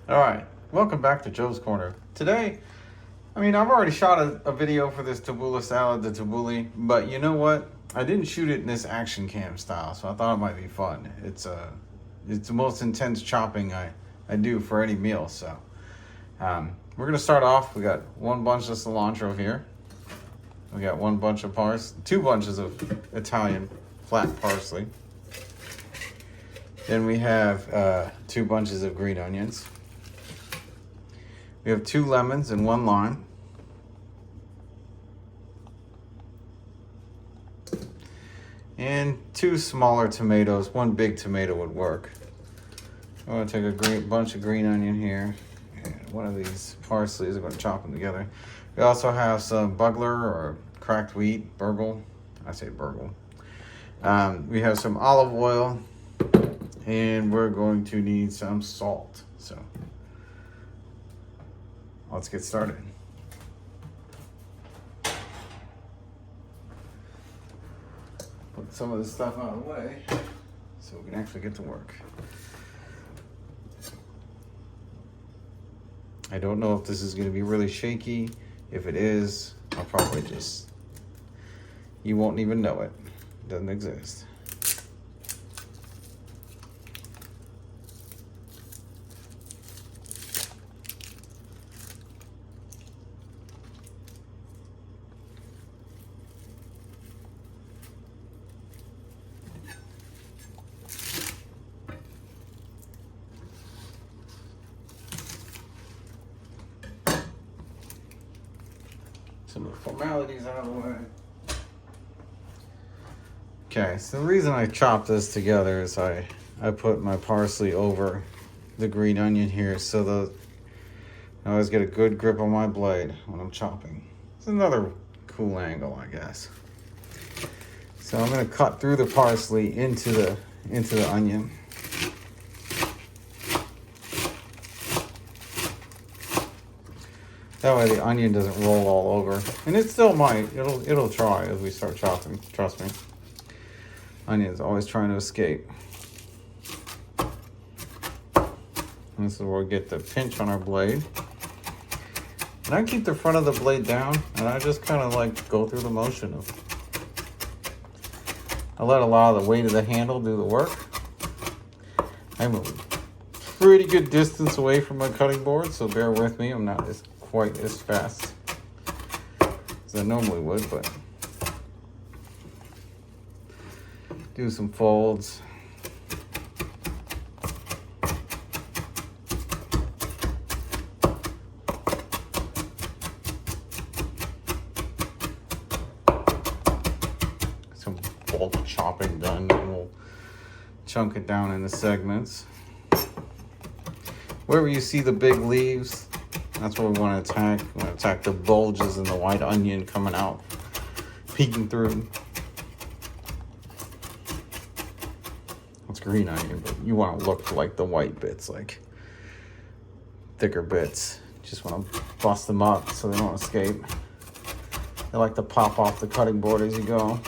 All right, welcome back to Joe's Corner. Today, I've already shot a video for this tabbouleh salad, the tabbouleh, but you know what? I didn't shoot it in this action cam style, so I thought it might be fun. It's the most intense chopping I do for any meal, so. We're gonna start off, we got one bunch of cilantro here. We got two bunches of Italian flat parsley. Then we have 2 bunches of green onions. We have 2 lemons and 1 lime. And 2 smaller tomatoes. 1 big tomato would work. I'm gonna take a bunch of green onion here. And one of these parsleys, I'm gonna chop them together. We also have some Bulgur or cracked wheat, burgle. I say burgle. We have some olive oil. And we're going to need some salt. So let's get started. Put some of this stuff out of the way so we can actually get to work. I don't know if this is going to be really shaky. If it is, I'll probably you won't even know it. It doesn't exist. Some of the formalities out of the way. Okay, so the reason I chopped this together is I put my parsley over the green onion here so I always get a good grip on my blade when I'm chopping. It's another cool angle, I guess. So I'm gonna cut through the parsley into the onion. That way the onion doesn't roll all over. And it still might. It'll try as we start chopping. Trust me. Onion's always trying to escape. And this is where we get the pinch on our blade. And I keep the front of the blade down and I just kind of like go through the motion of. I let a lot of the weight of the handle do the work. I'm a pretty good distance away from my cutting board, so bear with me. I'm not quite as fast as I normally would, but do some folds. Some bulk chopping done, and we'll chunk it down into segments. Wherever you see the big leaves, that's what we want to attack. We want to attack the bulges in the white onion coming out, peeking through. It's green onion, but you want to look like the white bits, like thicker bits. Just want to bust them up so they don't escape. They like to pop off the cutting board as you go.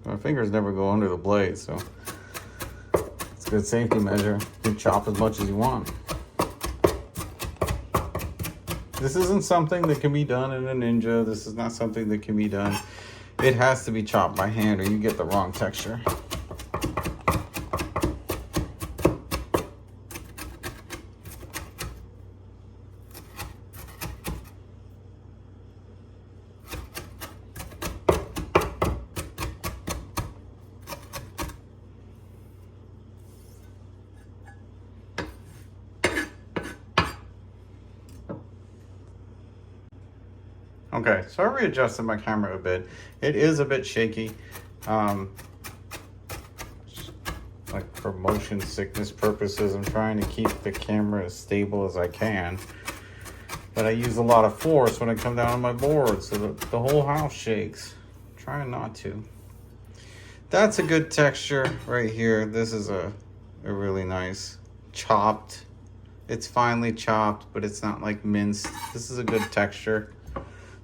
My fingers never go under the blade, so it's a good safety measure. You chop as much as you want. This isn't something that can be done in a Ninja. This is not something that can be done. It has to be chopped by hand or you get the wrong texture. Okay, so I readjusted my camera a bit. It is a bit shaky. Like for motion sickness purposes, I'm trying to keep the camera as stable as I can. But I use a lot of force when I come down on my board, so the whole house shakes. I'm trying not to. That's a good texture right here. This is a really nice chopped. It's finely chopped, but it's not like minced. This is a good texture.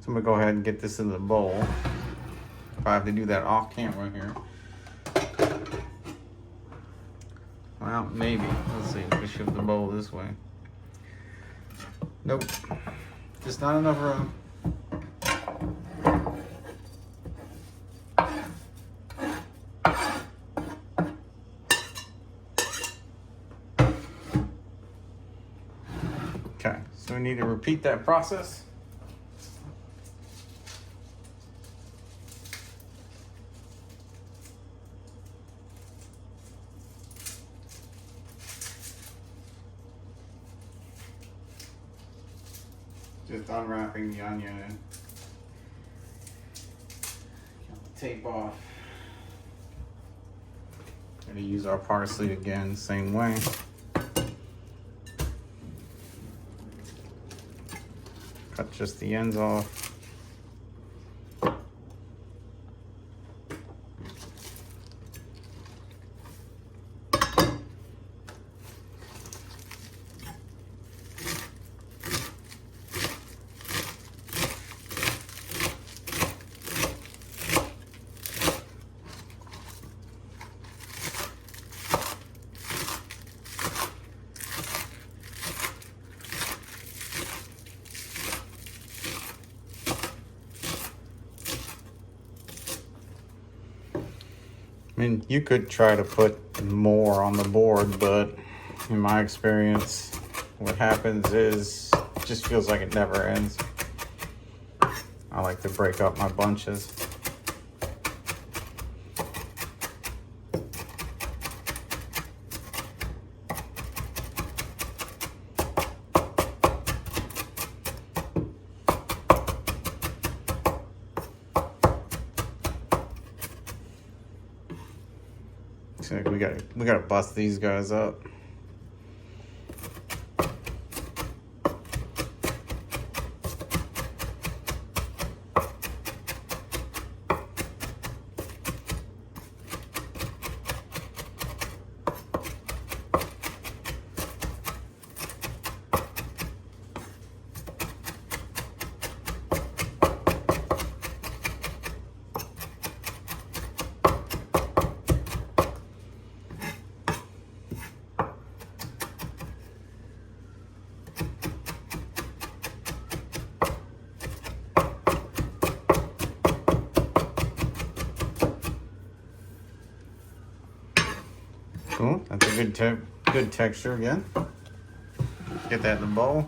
So I'm gonna go ahead and get this in the bowl. If I have to do that off camera here. Well, maybe. Let's see if we shift the bowl this way. Nope. Just not enough room. Okay, so we need to repeat that process. Just unwrapping the onion and get the tape off. Gonna use our parsley again, same way. Cut just the ends off. I mean, you could try to put more on the board, but in my experience, what happens is it just feels like it never ends. I like to break up my bunches. So we gotta bust these guys up. Cool, that's a good texture again. Get that in the bowl.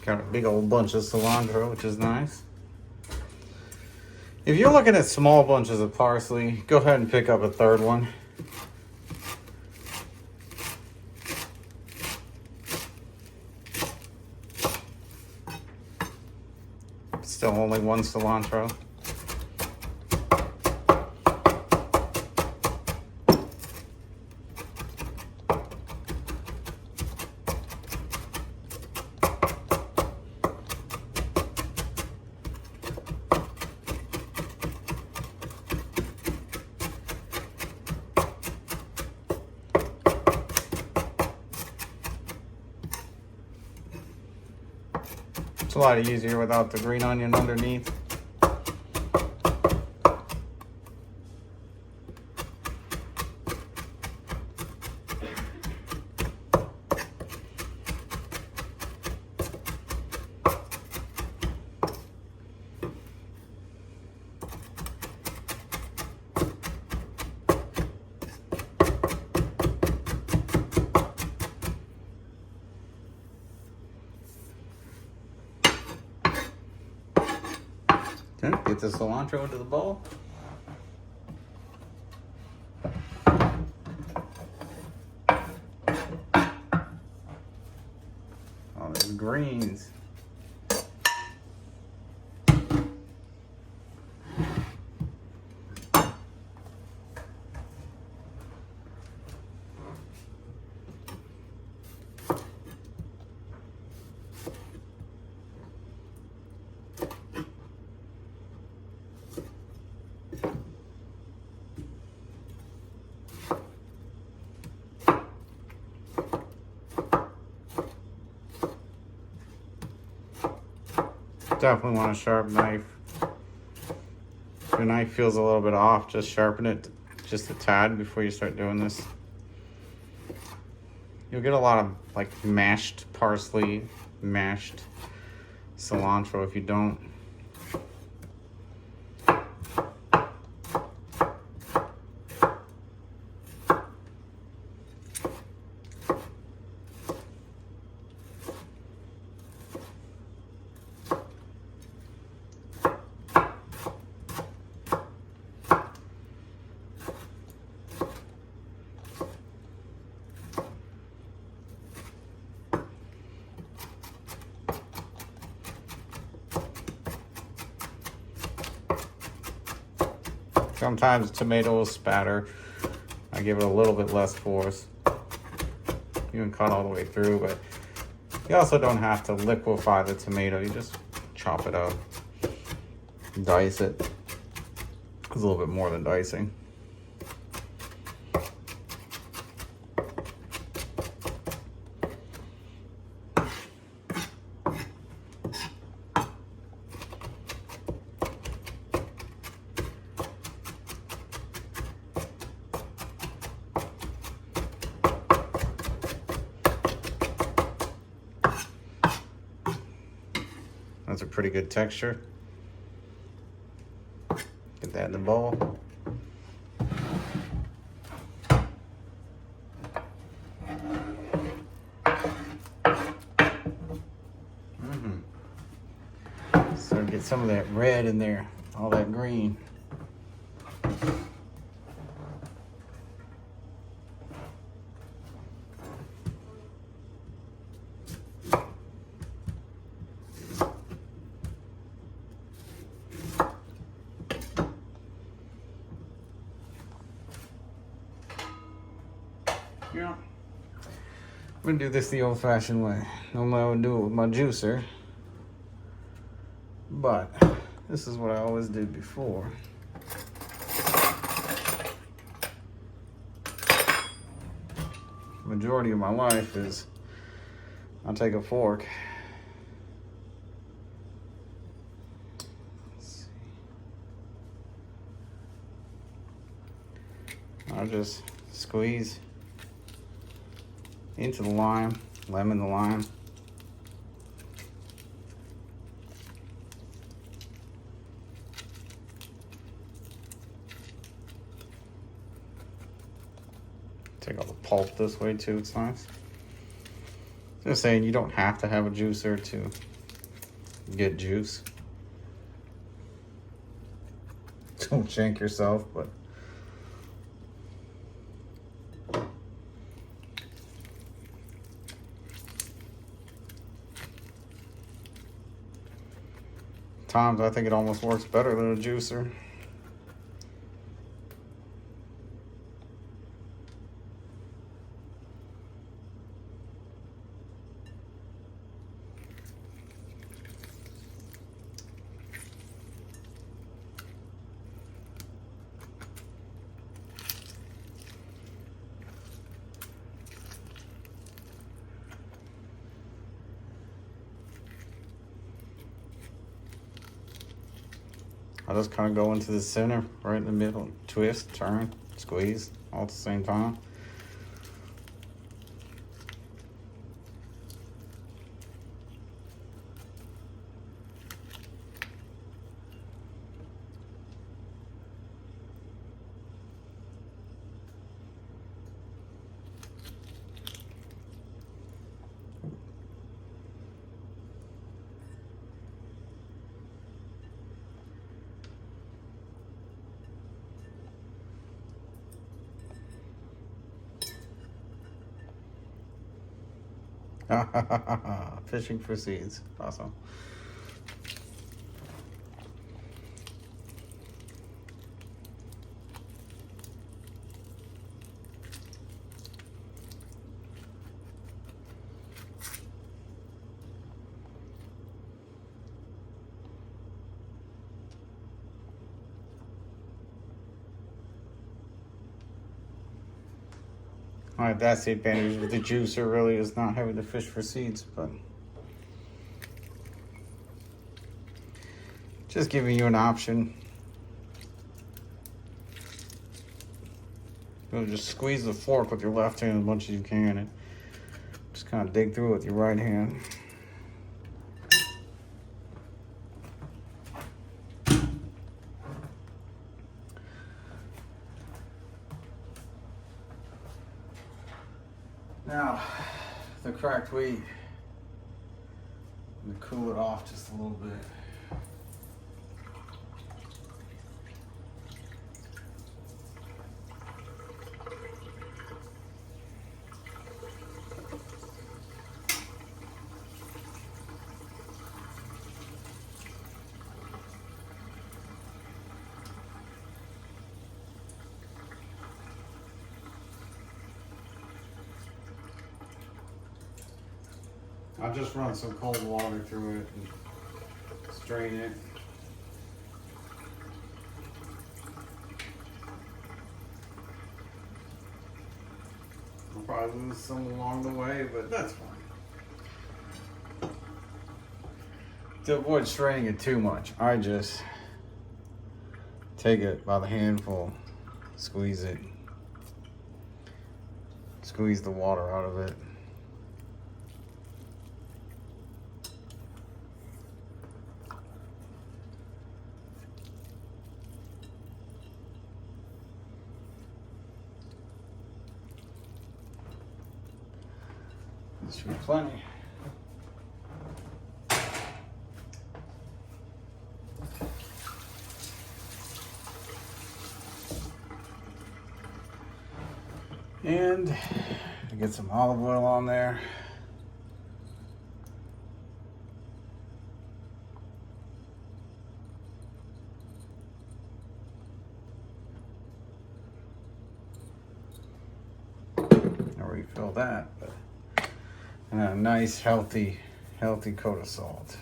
Got a big old bunch of cilantro, which is nice. If you're looking at small bunches of parsley, go ahead and pick up a third one. Still only one cilantro. It's a lot easier without the green onion underneath. Okay, get the cilantro into the bowl. Oh, there's greens. Definitely want a sharp knife. If your knife feels a little bit off, just sharpen it just a tad before you start doing this. You'll get a lot of like mashed parsley, mashed cilantro if you don't. Sometimes tomato will spatter. I give it a little bit less force. You can cut all the way through, but you also don't have to liquefy the tomato. You just chop it up, dice it. It's a little bit more than dicing. That's a pretty good texture. Get that in the bowl. So get some of that red in there, all that green. Yeah. I'm gonna do this the old-fashioned way. Normally I would do it with my juicer, but this is what I always did before. Majority of my life is I'll take a fork. Let's see. I'll just squeeze into the lime, lemon the lime. Take all the pulp this way too, it's nice. Just saying, you don't have to have a juicer to get juice. Don't shank yourself, but times I think it almost works better than a juicer. I'll just kind of go into the center, right in the middle, twist, turn, squeeze, all at the same time. Fishing for seeds. Awesome. All right, that's the advantage with the juicer, really, is not having to fish for seeds, but Just giving you an option. You'll just squeeze the fork with your left hand as much as you can and just kind of dig through it with your right hand. Now, the cracked wheat, I'm gonna cool it off just a little bit. I'll just run some cold water through it and strain it. I'll probably lose some along the way, but that's fine. To avoid straining it too much, I just take it by the handful, squeeze it, squeeze the water out of it. This should be plenty. And get some olive oil on there. I'll refill that. And a nice, healthy coat of salt.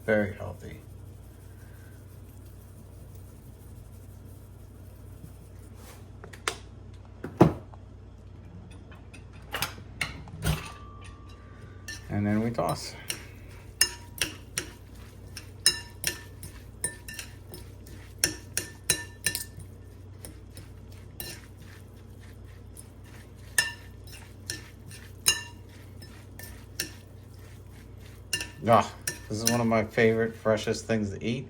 Very healthy. And then we toss. Ah, this is one of my favorite, freshest things to eat.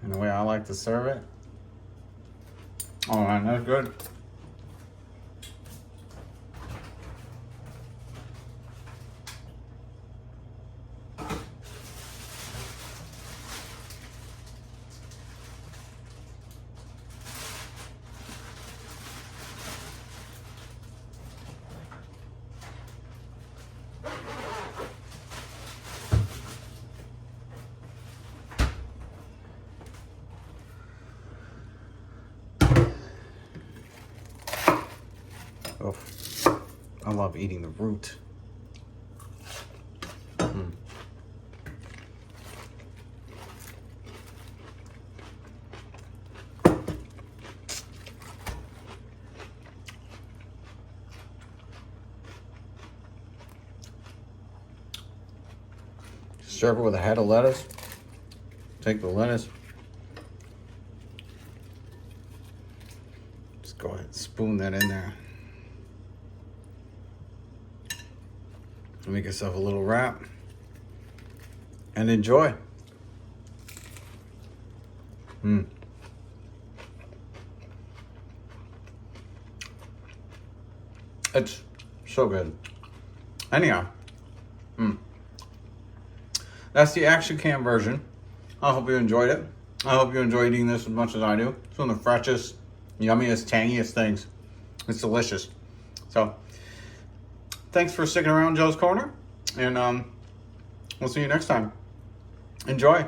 And the way I like to serve it. Oh man, that's good. Oh, I love eating the root. Serve it with a head of lettuce. Take the lettuce. Just go ahead and spoon that in there. Make yourself a little wrap and enjoy. It's so good. Anyhow, that's the Action Cam version. I hope you enjoyed it. I hope you enjoy eating this as much as I do. It's one of the freshest, yummiest, tangiest things. It's delicious. So, thanks for sticking around Joe's Corner, and we'll see you next time. Enjoy.